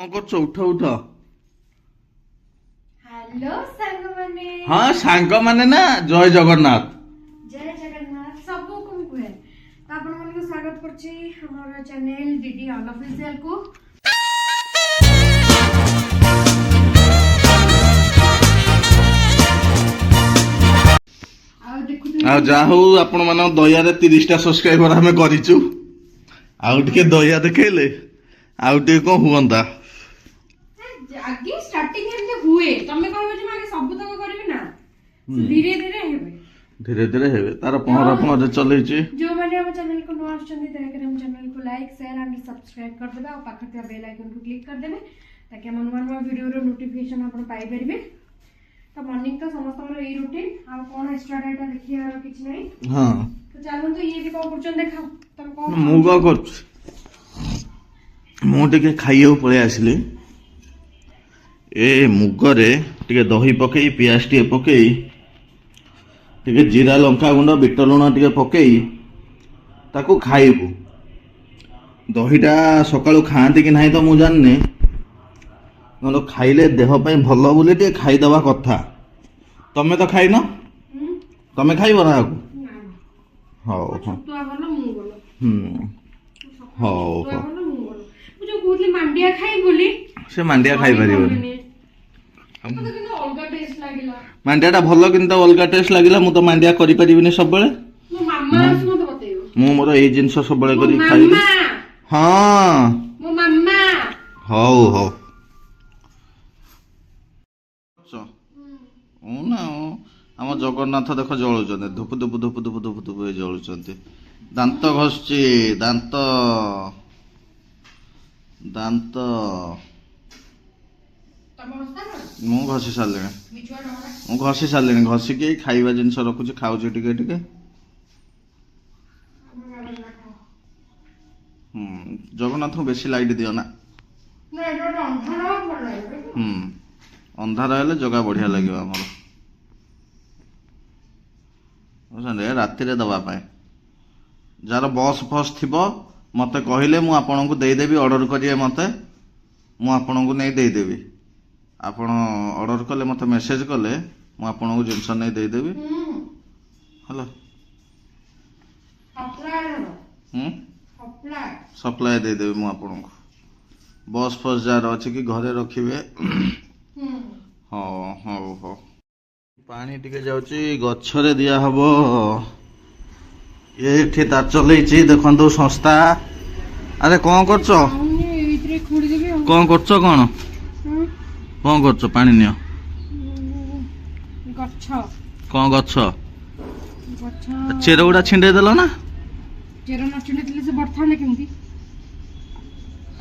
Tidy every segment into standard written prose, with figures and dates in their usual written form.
କଣ କରୁଛ? ଉଠ ଉଠ। हेलो साଙ୍ଗमाने ହଁ ସାଙ୍ଗମାନେ ନା ଜୟ ଜଗନ୍ନାଥ। जय जगन्नाथ सबको कुहे तो आपण मन को स्वागत करछि हमर चैनल डीडी ऑल ऑफिशियल को। ଆଉ ଯାହା ହଉ ଆପଣ ମାନଙ୍କ ଦୟାରେ 30ଟା ସବସ୍କ୍ରାଇବର ଆମେ କରିଛୁ। ଆଉ ଟିକେ ଦୟା ଦେଖେଇଲେ ଆଉ ଟିକେ କଣ ହୁଅନ୍ତା। आगे स्टार्टिंग एमते हुए तमे कहबो जे मागे सब तक करबी ना धीरे धीरे हेबे धीरे धीरे हेबे तार पहरा पहरे चलेछि। जो माने हम चैनल को नो आछन दयाकर हम चैनल को लाइक शेयर एंड सब्सक्राइब कर देबे और पाखते बेल आइकन को क्लिक कर देबे ताकि हम नवा वीडियो रो नोटिफिकेशन आपण पाई परबे। तो मॉर्निंग तो समस्त ए रूटीन आ कोन एक्स्ट्रा डाटा देखिया किछ नै। हां तो चलो तो ये भी कोन करछन देखाओ तुम कोन मु का कर मु टिके खाइयो पळे आसिले ए मुगरे टिके दही पकई पियाज टिके पकई टिके जीरा लंका गुंड बिट लुण टिके पकई ताकू खाइबू। दहीटा सकाळु खाआंती कि नाही तो मु जानने नलो खाइले देह पई भलो बोली टिके खाई दवा कथा। तमे तो खाइनो तमे खाइबो ना आकू हो हो तो आगलो मु बोलो हो तो हो आगलो मु बोलो मु जो कहली मांडिया खाई बोली से मांडिया खाई परिबोनी तो किनो अलगा टेस्ट लागिला मांडियाटा भलो किंतु अलगा टेस्ट लागिला। मु तो मांडिया करि परिबिनी सब बेले मो मामा आस मते बतेइबो मु मोर एई जिंस सब बेले करि खाइबी। हां मो मामा हो हो ना आम जगन्नाथ देख जलुचंती धुप धुप धुप धुप धुप धुप जलुचंती। दांत घसची दांत दांत मु घसी सारे मु घसी सारे घसिकी खाइबा जिनस रखुची खाऊची टिके टिके। जगन्नाथ को बेसी लाइट दियो ना अंधार हेले जगह बढ़िया लगे आमर राति दबा पाए जार बस फस थी मत कहले मु आपन को देदेवी ऑर्डर करिए मते मु आपन को नहीं देदेवी आपण ऑर्डर कले मत मेसेज कले मु आपन को जिनस नहीं देदेवी हेलो सप्लाई देदेवी मु आपन को बस फस जार अच्छे कि घरे रखिए। हाँ हाँ हाँ पानी टिके जाउची गछरे दिया हबो ये ठे तार चलेछि देखंतु संस्था। अरे कौन करछो कौन करछो कौन कौन करछो पानी नियो गच्छ कौन गछ चेर गुडा छिंडे देलो ना चेर न छिंडे दिले से बरथा ले केमती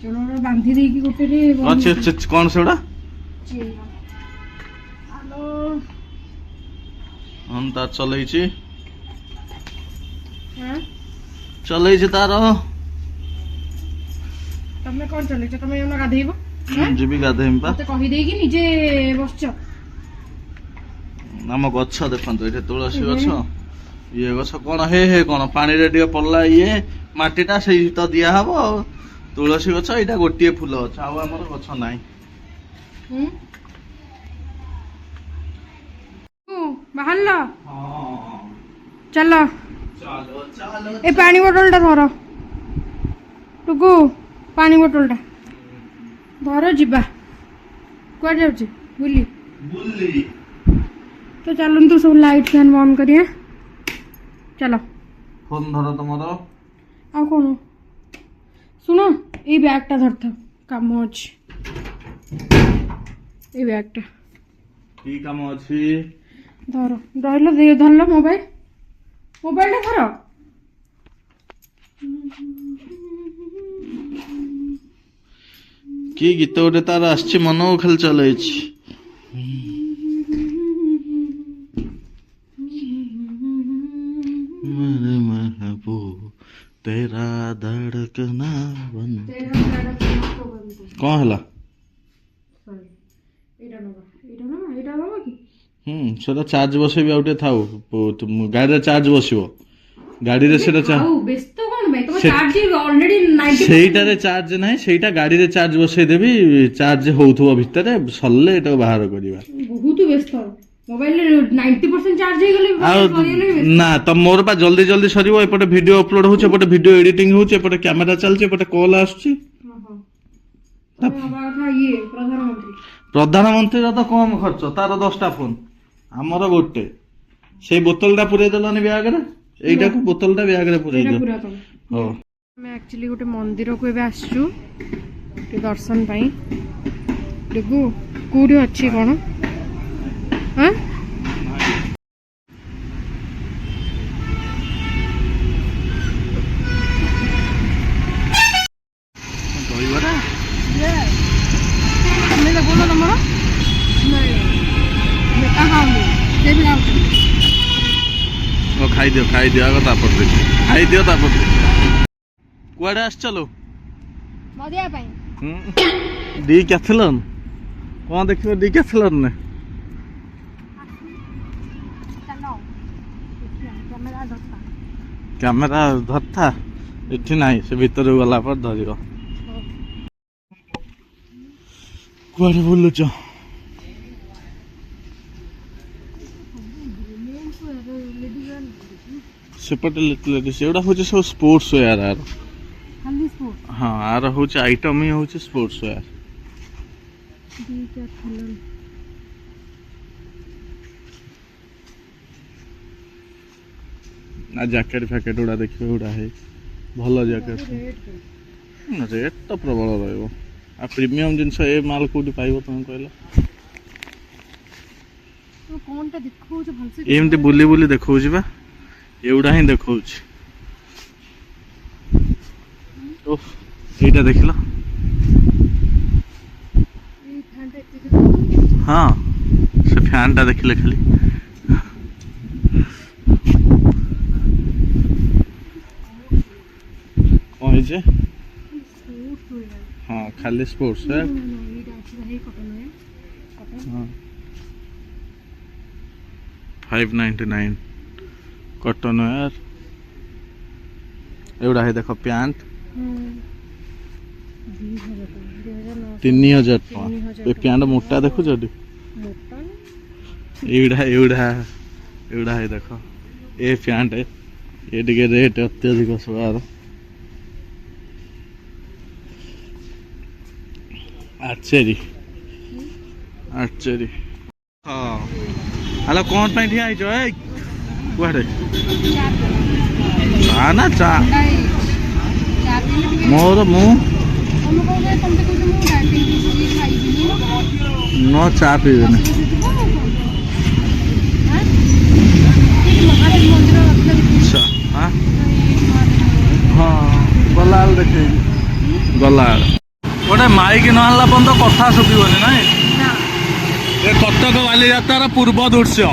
चलो बांधी देकी गोटे रे अच्छा कौन सेडा हम तार चलेछि चलेछि तार तमे कोन चलेछ तमे एना गाधेइबो जीबी गाधेइम पा ते कहि देई कि निजे बसछ नाम गछ देखंतु एठे तुलसी गछ ये गछ कोन हे हे कोन पानी रे टिके पल्ला ये माटीटा सेही तो दिया हबो तुलसी गछ एटा गोटिए फूल गछ आ हमर गछ नाही। बाहर लो चलो ए पानी बोतल टा धर टुकु पानी बोतल टा धर जीवा कुआ जाउची बुली बुली तो चलन तो सब लाइट फैन बंद करिए चलो फोन धर तमरो आ कोन सुनो ए बैग टा धरथ काम अछि ए बैग टा की काम अछि धर धरलो दे धरलो मोबाइल मोबाइल टा धर की गीत गोटे तार आछि मन खाली चलेछि मेरे महबूब तेरा धड़कना बन कौन हला सेटा चार्ज बसैबी आउटे थाउ गाड़ी रे चार्ज बसिबो गाड़ी रे सेटा व्यस्त कोन बे ନାହିଁ ତମ ଚାର୍ଜ ଅଲରେଡି 90 ସେଇଟାରେ ଚାର୍ଜ ନାହିଁ, ସେଇଟା ଗାଡିରେ ଚାର୍ଜ ବସେଇଦେବି, ଚାର୍ଜ ହଉଥିବ ଭିତରେ, ସରିଲେ ଏଟାକୁ ବାହାର କରିବା। ବହୁତ ବ୍ୟସ୍ତ ମୋବାଇଲରେ 90% ଚାର୍ଜ ହେଇଗଲେ ଆଉ ନା ତ ମୋର ପା ଜଲ୍ଦି ଜଲ୍ଦି ସରିବ, ଏପଟେ ଭିଡିଓ ଅପଲୋଡ ହଉଛି, ଏପଟେ ଭିଡିଓ ଏଡିଟିଂ ହଉଛି, ଏପଟେ କ୍ୟାମେରା ଚାଲିଛି, ଏପଟେ କଲ୍ ଆସୁଛି। ପ୍ରଧାନମନ୍ତ୍ରୀର ତ କମ ଖର୍ଚ୍ଚ, ତାର 10ଟା ଫୋନ, ଆମର ଗୋଟେ। ସେଇ ବୋତଲଟା ପୁରେଇ ଦେଲନି ବ୍ୟାଗରେ, ଏଇଟାକୁ ବୋତଲଟା ବ୍ୟାଗରେ ପୁରେଇ ଦିଅ। ହଉ ଆମେ ଆକ୍ଚୁଆଲି ଗୋଟେ ମନ୍ଦିରକୁ ଏବେ ଆସିଛୁ ଟିକେ ଦର୍ଶନ ପାଇଁ। ଦେଖୁ କୋଉଠି ଅଛି କଣ ହଁ ଦହିବରା ଦେଖୁନ ତମର ଖାଇଦିଅ ଆଗ, ତାପରେ ଖାଇଦିଅ, ତାପରେ କୁଆଡେ ଆସିଚଲ? ମଦିଆ ପାଇଁ ଡି କ୍ୟାଥଲନ କଣ ଦେଖିବ? ଡି କ୍ୟାଥଲନ ନେ କ୍ୟାମେରା ଧରଥା, ଏଠି ନାହିଁ, ସେ ଭିତରକୁ ଗଲା ପରେ ଧରିବ। କୁଆଡେ ବୁଲୁଛ? ସେପଟେ ଲେଡିସ୍ ଏଗୁଡ଼ା ହଉଛି ସବୁ ସ୍ପୋର୍ଟସ ୱେୟାର। ହଁ ଆର ହଉଛି ଆଇଟମ ହିଁ ହଉଛି ସ୍ପୋର୍ଟସ ୱେୟାର। ନା ଜ୍ୟାକେଟ ଫ୍ୟାକେଟ ଗୁଡ଼ା ଦେଖିବେ, ଗୁଡ଼ା ହେଇ ଭଲ ଜ୍ୟାକେଟ, ରେଟ୍ ତ ପ୍ରବଳ ରହିବ। ଆଉ ପ୍ରିମିୟମ ଜିନିଷ ଏ ମାଲ କୋଉଠି ପାଇବ ତମେ କହିଲ? ଏମିତି ବୁଲି ବୁଲି ଦେଖଉଛି ବା, ଏଗୁଡ଼ା ହିଁ ଦେଖଉଛି। এইটা দেখিল? ହଁ ସେ ଫ୍ୟାନଟା ଦେଖିଲେ ଖାଲି କଣ ହେଇଛି? ହଁ ଖାଲି ସ୍ପୋର୍ଟସ ୱେୟାର। ହଁ 599 କଟନ ୱେୟାର। एवढा है देखो पैंट 3000 टका। ए पैंट मोटा देखो जडी एवढा एवढा एवढा है देखो ए पैंट है ये टिके रेट अत्यधिक सवार आचेरी आचेरी। हाँ हेलो कौन पे ठिया आइछ ए कुआडे चा ना चा मोर मु न चा पीबे ना अच्छा हाँ हाँ गलाल देखे गलाल गोटे माइक न आनला पर्यंत कथा शुभिबनी ना ए कटक बालीजात्रार पूर्व दृश्य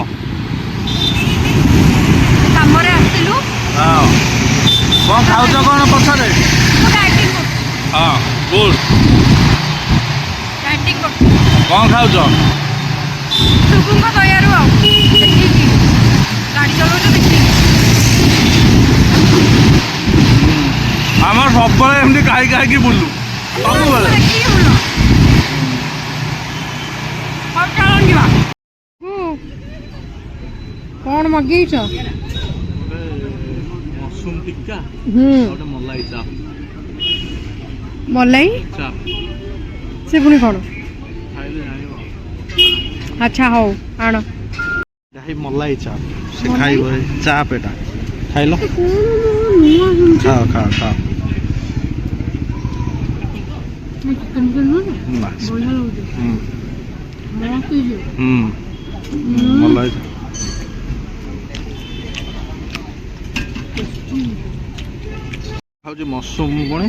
हाँ कौन खाऊच कौन पछरे हाँ गुड कौन खाऊच आम सब एमती कहीं कहीं बुलू कौन मगेच मशरूम टिक्का मलाई चाप मलाई चाप से पुणी कौन खाइले जानिबो अच्छा हो आण दाही मलाई चाप से खाइबो चाप एटा खाइलो खाओ खाओ खाओ मलाई खाऊँ मशरूम पुणी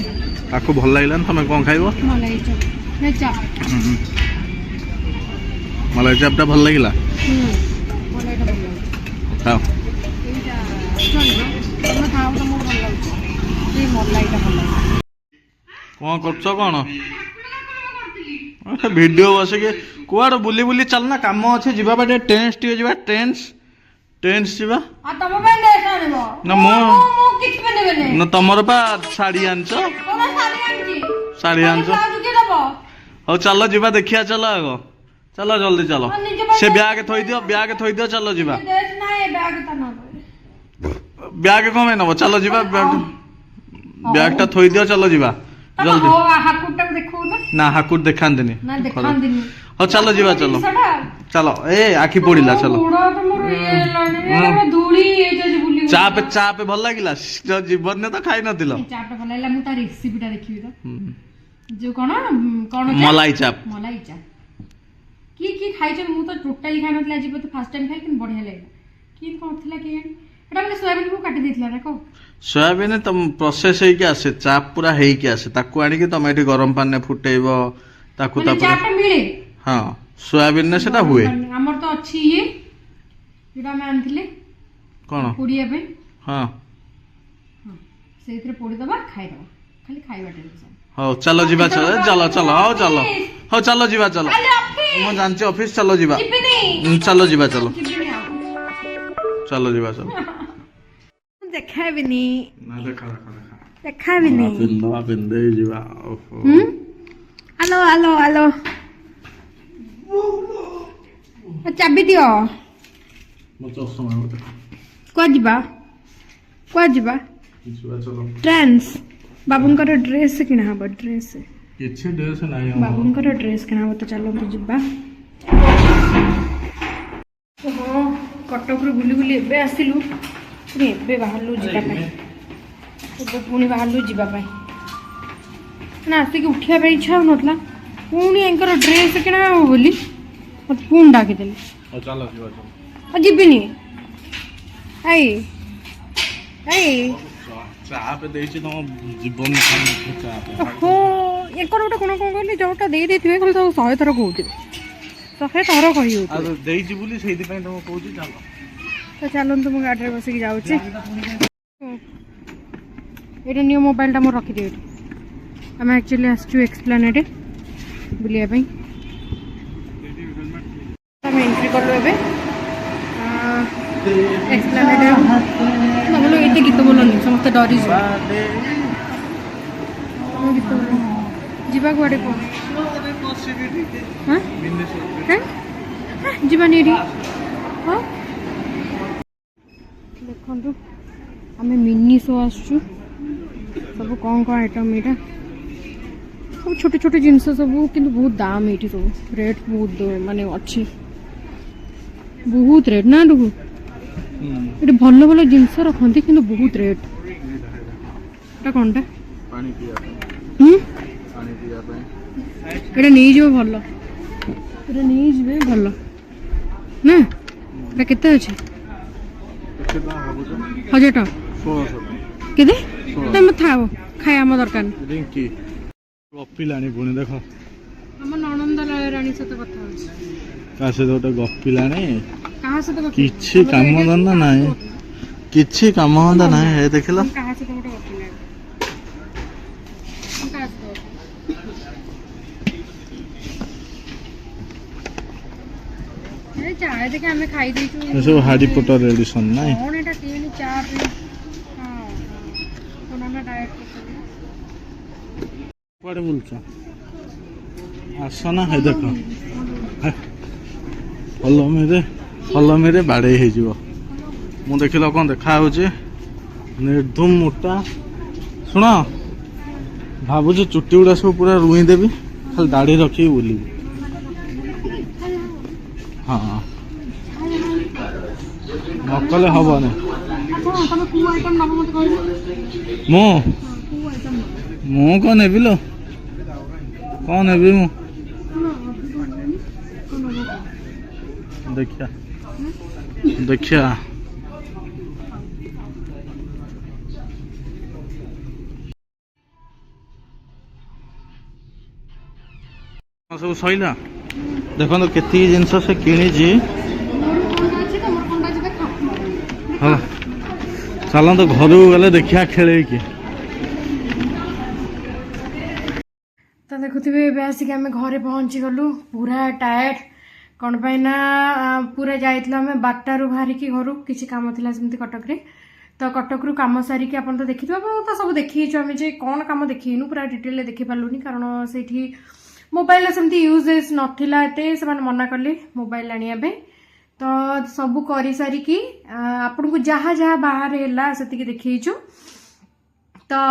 ताको भल लगे तुम कौन खाइब मलाई चापटा भल लगे खाओ कौन कर वीडियो बस के कुआड़ बुली बुली चलना काम अच्छे जीवा ट्रेन्स टे ट्रेन्स टेंस जीवा आ तम पे ड्रेस आनिबो ना मो किछ पे नेबे ना तमर पा साड़ी आनछ कोन साडी आनची साड़ी आनछ ब्लाउज के दबो हो चलो जीवा देखिया चलो आगो चलो जल्दी चलो से ब्याग थोई दियो चलो जीवा ड्रेस ना ए बैग त ना ब्याग कमे नबो चलो जीवा ब्याग टा थोई दियो चलो जीवा जल्दी हो हाकुटा देखो ना हाकुट देखान देनी ना देखान देनी हो चलो जीवा चलो चलो ए आखी पड़िला चलो उड़ा तो मोर ये लाने में धूली ए जे बुली चा पे भल लागिला जीवन ने तो खाई नथिलो चा पे भल लागला मु ता रेसिपी ता देखिबी तो जो कोन मलाई चाप की खाइ छ मु तो टोटली खाइ नथला जीव तो फर्स्ट टाइम खाइ किन बढ़िया लागला की करथला के एटा माने सोयाबीन को काटी देथला ना को सोयाबीन तुम प्रोसेस है कि आसे चाप पूरा है कि आसे ताकू आनी कि तुम एठी गरम पानी ने फुटेइबो ताकू ता चाप मिले हां सोयाबीन ने सेटा हुए हमर तो अछि ये जेटा मैं आनथिले कोन पुड़िया पे हां सेइतरे पोड़ी दबा खाइ दबा खाली खाइबा टेंशन हो चलो जीवा चलो जीवा चलो मो जानची ऑफिस चलो जीवा चलो जीवा चलो जीवा चलो देखाबिनी ना देखा देखाबिनी पिंदे जीवा ओहो हेलो चाबी दियो मो चश्मा मत को जीवा चलो ट्रांस बाबूंकर ड्रेस किना हबो ड्रेस किछि ड्रेस नाही बाबूंकर ड्रेस किना हबो तो चलो तो जीवा ओहो कटक रे बुली एबे आसिलु एबे बाहरलु जीवा पाई एबे पुणी बाहरलु जीवा पाई ना आसिक उठिया पे इच्छा होनथला पुणी एंकर ड्रेस किना हबो बोली मत पुण डाके देले चलो जीवा चलो जीवनी आई चाप देछि तुम जीवन में चाप हो एकर गोटे कोन कोन कहली जोटा दे देथिबे खाली तो 100 थर कहउथि 100 थर कहि होत आ देछि बुली सेहि पई तुम कहउछि चलो तो चलो तुम गाड़ी रे बसी जाउछि एटा न्यू मोबाइल टा मोर रखि दे हम एक्चुअली आसचु एक्सप्लेनेड बुलिया पई हम एंट्री करलो एबे एक्सप्लेनेड बोलो एते गीत बोलनी समस्त डरी गीत जीवा गुआड़े को हाँ जीवा नहीं हाँ देखो आम मिनी शो आसचु सब कौन कौन आइटम यहाँ सब छोटे छोटे जिनस सब कि बहुत दाम ये सब रेट बहुत माने अच्छी बहुत रेट ना डुगु ये भल भल जिनस रखती कि बहुत रेट एटा कौन टा पानी पिया एटा नहीं जो भल एटा नहीं जिबे भल ना एटा केते अछि 1000 टका 1600 केदे तम थाओ खाय हम दरकार रिंकी गप्पी लानी पुणी देख हम ननंद रानी सहित कथा होछि का से गोटे गप्पी लानी कहा से तो किछि काम धंदा नाही किछि काम धंदा नाही हे देखिला कहा से तो गोटे गप्पी लानी हम कहा से चाय देखे हमें खाई दी सब हाडी पोटर एडिशन नाही कौन एटा तीन चाय पे हां कोना ना डाइट कुआडे बोलछ आसना है देख हल मेरे बाड़े हे जीव मु देखिल कौन देखा होचे निर्धूम मोटा शुण भावुच चुट्टी गुड़ा सब पूरा रुई देवी खाली दाढ़ी रखी बोली हाँ नकले हबने मु कौन नेबी लो कौन नेबी मु देखिया देखिया सब सैला देखो केती जिनस से किणी हाँ चलो तो घर गले देखिया खेले कि तो देखुवे आसिक आम घरे पहुँची गलु पूरा टायर्ड कौन पाई ना पूरा जाइथिलु आमे 12 बाहरिकी घरु किछि काम थिला सेमति कटक रे तो कटक रु काम सारिकी अपन तो देखिथिबा अपन तो सब देखिछु आमे जे कोन काम देखिनु पूरा डिटेल ले देखि पालुनी कारण सेठी मोबाइल सेमति यूजेस नथिला एते से माने मना करले मोबाइल आनिया बे तो सब करी सारिकी आपन को जहा जहा बाहर हैला सेति देखिछु तो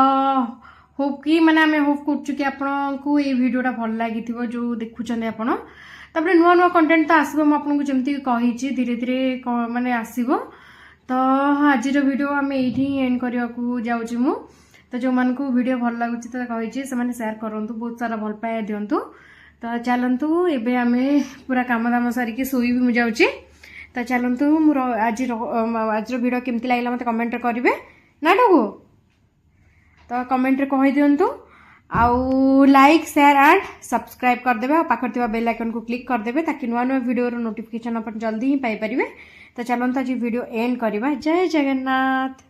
होप कि माने आमे होप करछु कि आपन को ए वीडियोटा भल लागिथिबो जो देखुछन आपन तापर नुआ नुआ कंटेंट तो आसबो म आपन को जेमति कहिछि धीरे धीरे माने आसीबो तो आज वीडियो आम ये एंड करने को जाऊँ मु तो जो मान को वीडियो भल लगुच तो कही से शेयर करूँ बहुत सारा भल पाए दिंतु तो चलतु एबे आम पूरा कम दाम सारिकी शोई भी मुझे तो चलतु मोर आज वीडियो केमती लगे मत कमेंट करेंगे ना डगु तो कमेंट कही दिंतु आउ लाइक शेयर एंड सब्सक्राइब करदे और पाखर बेल आइकन को क्लिक करदे ताकि नुआ नुआ वीडियो नोटिफिकेशन अपन जल्दी ही पाई परिबे तो चलते आज वीडियो एंड करवा जय जगन्नाथ।